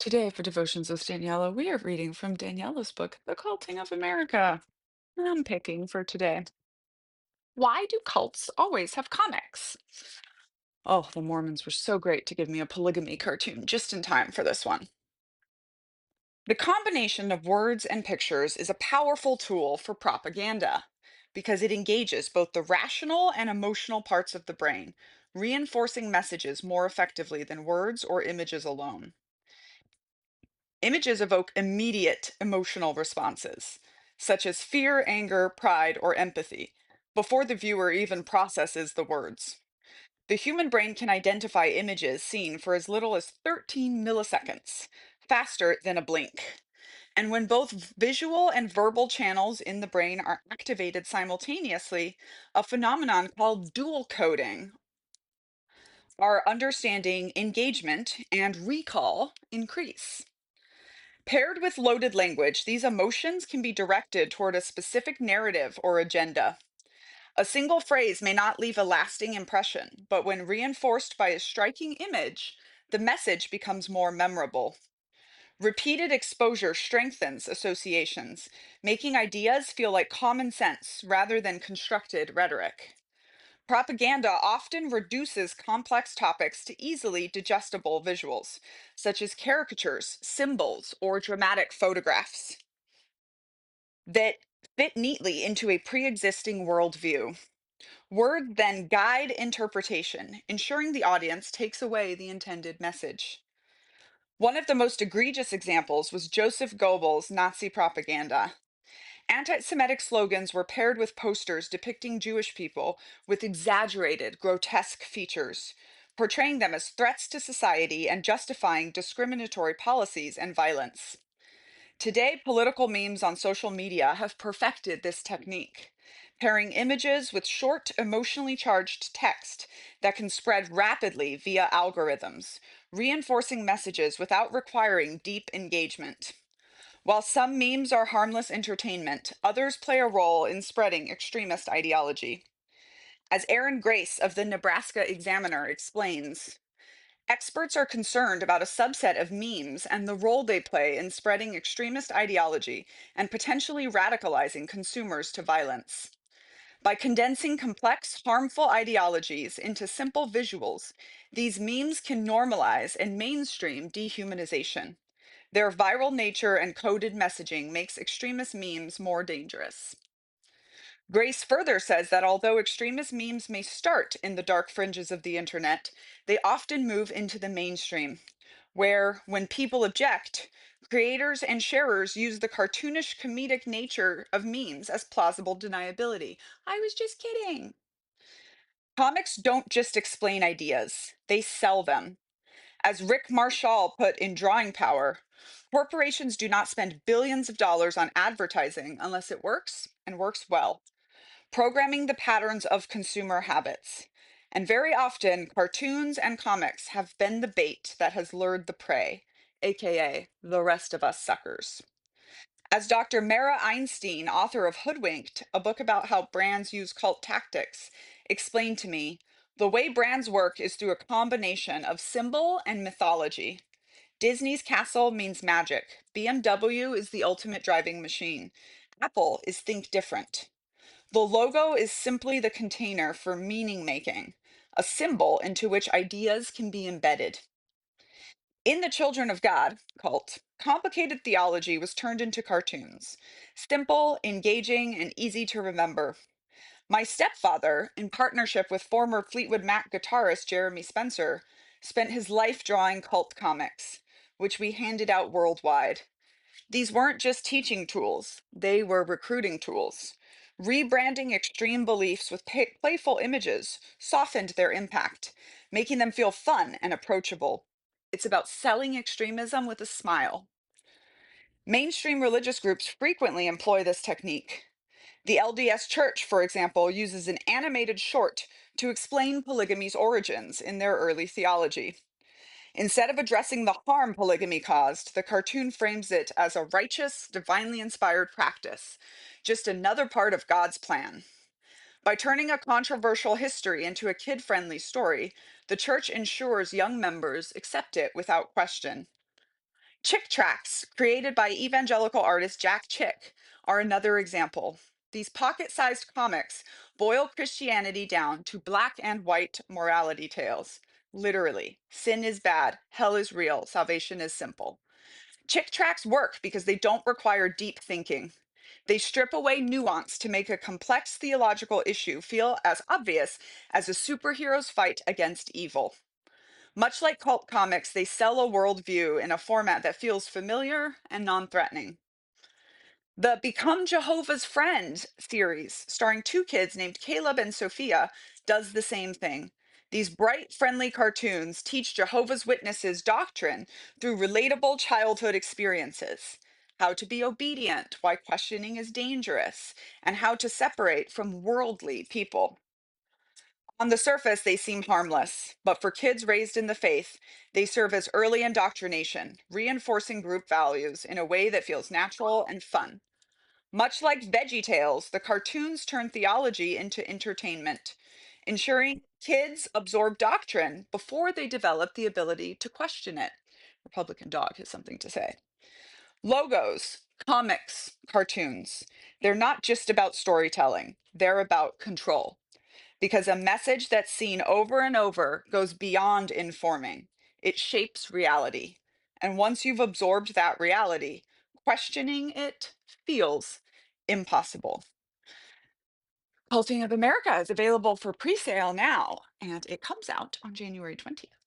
Today, for Devotions with Daniela, we are reading from Daniela's book, The Culting of America. I'm picking for today. Why do cults always have comics? Oh, the Mormons were so great to give me a polygamy cartoon just in time for this one. The combination of words and pictures is a powerful tool for propaganda because it engages both the rational and emotional parts of the brain, reinforcing messages more effectively than words or images alone. Images evoke immediate emotional responses, such as fear, anger, pride, or empathy, before the viewer even processes the words. The human brain can identify images seen for as little as 13 milliseconds, faster than a blink. And when both visual and verbal channels in the brain are activated simultaneously, a phenomenon called dual coding, our understanding, engagement, and recall increase. Paired with loaded language, these emotions can be directed toward a specific narrative or agenda. A single phrase may not leave a lasting impression, but when reinforced by a striking image, the message becomes more memorable. Repeated exposure strengthens associations, making ideas feel like common sense rather than constructed rhetoric. Propaganda often reduces complex topics to easily digestible visuals, such as caricatures, symbols, or dramatic photographs that fit neatly into a pre existing worldview. Word then guide interpretation, ensuring the audience takes away the intended message. One of the most egregious examples was Joseph Goebbels' Nazi propaganda. Anti Semitic slogans were paired with posters depicting Jewish people with exaggerated, grotesque features, portraying them as threats to society and justifying discriminatory policies and violence. Today, political memes on social media have perfected this technique, pairing images with short, emotionally charged text that can spread rapidly via algorithms, reinforcing messages without requiring deep engagement. While some memes are harmless entertainment, others play a role in spreading extremist ideology. As Aaron Grace of the Nebraska Examiner explains, experts are concerned about a subset of memes and the role they play in spreading extremist ideology and potentially radicalizing consumers to violence. By condensing complex, harmful ideologies into simple visuals, these memes can normalize and mainstream dehumanization. Their viral nature and coded messaging makes extremist memes more dangerous. Grace further says that although extremist memes may start in the dark fringes of the internet, they often move into the mainstream, where, when people object, creators and sharers use the cartoonish comedic nature of memes as plausible deniability. I was just kidding. Comics don't just explain ideas, they sell them. As Rick Marshall put in Drawing Power, corporations do not spend billions of dollars on advertising unless it works and works well, programming the patterns of consumer habits. And very often, cartoons and comics have been the bait that has lured the prey, aka the rest of us suckers. As Dr. Mara Einstein, author of Hoodwinked, a book about how brands use cult tactics, explained to me, the way brands work is through a combination of symbol and mythology. Disney's castle means magic. BMW is the ultimate driving machine. Apple is think different. The logo is simply the container for meaning making, a symbol into which ideas can be embedded. In the Children of God cult, complicated theology was turned into cartoons, simple, engaging, and easy to remember. My stepfather, in partnership with former Fleetwood Mac guitarist Jeremy Spencer, spent his life drawing cult comics, which we handed out worldwide. These weren't just teaching tools, they were recruiting tools. Rebranding extreme beliefs with playful images softened their impact, making them feel fun and approachable. It's about selling extremism with a smile. Mainstream religious groups frequently employ this technique. The LDS Church, for example, uses an animated short to explain polygamy's origins in their early theology. Instead of addressing the harm polygamy caused, the cartoon frames it as a righteous, divinely inspired practice, just another part of God's plan. By turning a controversial history into a kid friendly story, the church ensures young members accept it without question. Chick tracts, created by evangelical artist Jack Chick, are another example. These pocket sized comics boil Christianity down to black and white morality tales. Literally, sin is bad, hell is real, salvation is simple. Chick tracts work because they don't require deep thinking. They strip away nuance to make a complex theological issue feel as obvious as a superhero's fight against evil. Much like cult comics, they sell a worldview in a format that feels familiar and non threatening. The Become Jehovah's Friend series, starring two kids named Caleb and Sophia, does the same thing. These bright, friendly cartoons teach Jehovah's Witnesses doctrine through relatable childhood experiences: how to be obedient, why questioning is dangerous, and how to separate from worldly people. On the surface, they seem harmless, but for kids raised in the faith, they serve as early indoctrination, reinforcing group values in a way that feels natural and fun. Much like Veggie Tales, the cartoons turn theology into entertainment, ensuring kids absorb doctrine before they develop the ability to question it. Republican Dog has something to say. Logos, comics, cartoons. They're not just about storytelling, they're about control, because a message that's seen over and over goes beyond informing. It shapes reality. And once you've absorbed that reality, questioning it feels impossible. Culting of America is available for pre sale now, and it comes out on January 20th.